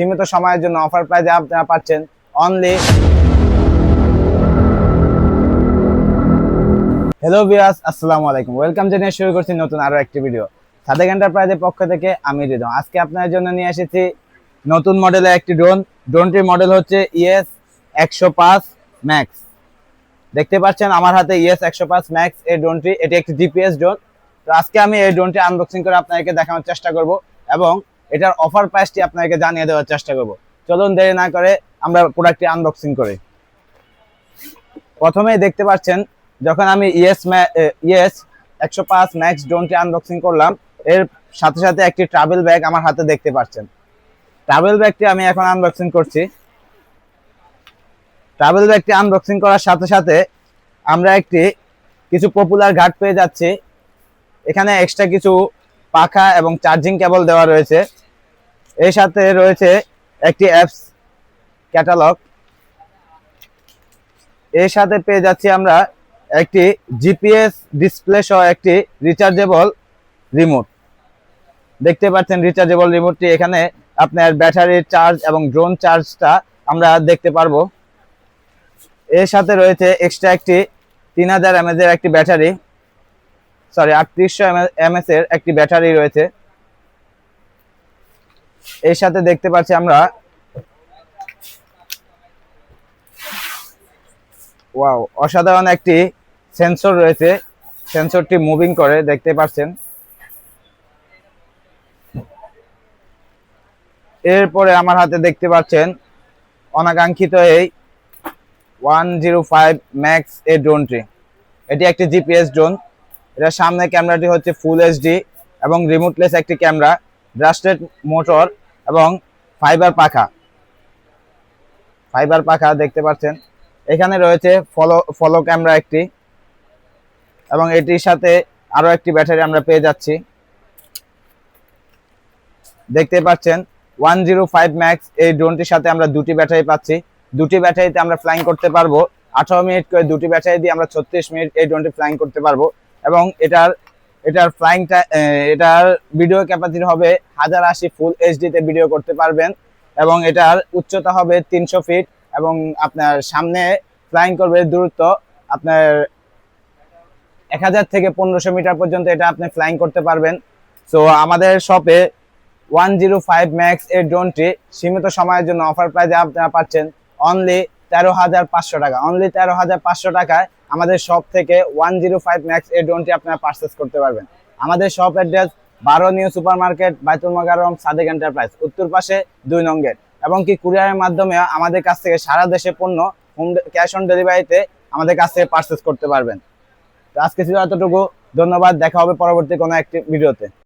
সীমিত সময়ের জন্য অফার প্রাইজে আপনারা পাচ্ছেন অনলি। হ্যালো ভিউয়ার্স, আসসালামু আলাইকুম। ওয়েলকাম জানিয়ে শুরু করছি নতুন আরো একটি ভিডিও। সাদেক এন্টারপ্রাইজের পক্ষ থেকে আমি রিদম। আজকে আপনাদের জন্য নিয়ে এসেছি নতুন মডেলের একটি ড্রোন। ড্রোনটির মডেল হচ্ছে ES 105 ম্যাক্স। দেখতে পাচ্ছেন আমার হাতে ES 105 ম্যাক্স এই ড্রোনটি। এটি একটি জিপিএস ড্রোন। তো আজকে আমি এই ড্রোনটি আনবক্সিং করে আপনাদেরকে দেখানোর চেষ্টা করব এবং এটার অফার প্রাইসটি আপনাদেরকে জানিয়ে দেওয়ার চেষ্টা করব। চলুন দেরি না করে আমরা প্রোডাক্টটি আনবক্সিং করি। প্রথমেই দেখতে পাচ্ছেন যখন আমি ES 105 ম্যাক্স ড্রোনটি আনবক্সিং করলাম, এর সাথে সাথে একটি ট্রাভেল ব্যাগ আমার হাতে দেখতে পাচ্ছেন। ট্রাভেল ব্যাগটি আমি এখন আনবক্সিং করছি। ট্রাভেল ব্যাগটি আনবক্সিং করার সাথে সাথে আমরা কিছু পপুলার গার্ড পেয়ে যাচ্ছি। এখানে এক্সট্রা কিছু পাখা এবং চার্জিং কেবল দেওয়া রয়েছে। এর সাথে রয়েছে একটি অ্যাপস ক্যাটালগ। এর সাথে পেয়ে যাচ্ছি আমরা একটি জিপিএস ডিসপ্লে সহ একটি রিচার্জেবল রিমোট। দেখতে পাচ্ছেন রিচার্জেবল রিমোটটি, এখানে আপনার ব্যাটারির চার্জ এবং ড্রোন চার্জটা আমরা দেখতে পারবো। এর সাথে রয়েছে এক্সট্রা একটি 3000 mAh এর একটি ব্যাটারি, 3800 mAh এর একটি ব্যাটারি রয়েছে। এর সাথে দেখতে পাচ্ছি আমরা ওয়াও, অসাধারণ একটি সেন্সর রয়েছে। সেন্সরটি মুভিং করে, দেখতে পাচ্ছেন। এরপরে আমার হাতে দেখতে পাচ্ছেন অনাকাঙ্ক্ষিত এই 105 ম্যাক্স এই ড্রোনটি। এটি একটি জিপিএস ড্রোন। এটার সামনে ক্যামেরাটি হচ্ছে ফুল এইচডি এবং রিমোটলেস একটি ক্যামেরা, ব্রাস্টেড মোটর এবং ফাইবার পাখা দেখতে পাচ্ছেন। এখানে রয়েছে ফলো ক্যামেরা একটি এবং এটির সাথে আরো একটি ব্যাটারি আমরা পেয়ে যাচ্ছি। দেখতে পাচ্ছেন 105 ম্যাক্স এই ড্রোনটির সাথে আমরা দুটি ব্যাটারি পাচ্ছি। দুটি ব্যাটারিতে আমরা ফ্লাইং করতে পারবো 18 মিনিট করে। দুটি ব্যাটারি দিয়ে আমরা 36 মিনিট এই ড্রোনটি ফ্লাইং করতে পারবো এবং এটার ফ্লাইংটা এটার ভিডিও ক্যাপাসিটি হবে 1080 ফুল এইচডিতে ভিডিও করতে পারবেন এবং এটার উচ্চতা হবে 300 ফিট এবং আপনার সামনে ফ্লাইং করবে দূরত্ব আপনার 1000 থেকে 1500 মিটার পর্যন্ত এটা আপনি ফ্লাইং করতে পারবেন। সো আমাদের শপে 105 ম্যাক্স এই ড্রোনটি সীমিত সময়ের জন্য অফার প্রাইজে আপনারা পাচ্ছেন অনলি 13,500 টাকা। অনলি 13,500 টাকায় আমাদের শপ থেকে 105 ম্যাক্স এই ড্রোনটি আপনারা পারচেস করতে পারবেন। আমাদের shop address 12 new super market, বাইতুল মোকাররম, সাদেক এন্টারপ্রাইজ, উত্তর পাশে 2 নং গেট। এবং কি কুরিয়ারের মাধ্যমে আমাদের কাছ থেকে সারা দেশে পণ্য ক্যাশ অন ডেলিভারিতে আমাদের কাছ থেকে পারচেস করতে পারবেন। তো আজকে ছিল এতটুকু। ধন্যবাদ। দেখা হবে পরবর্তী কোনো একটি ভিডিওতে।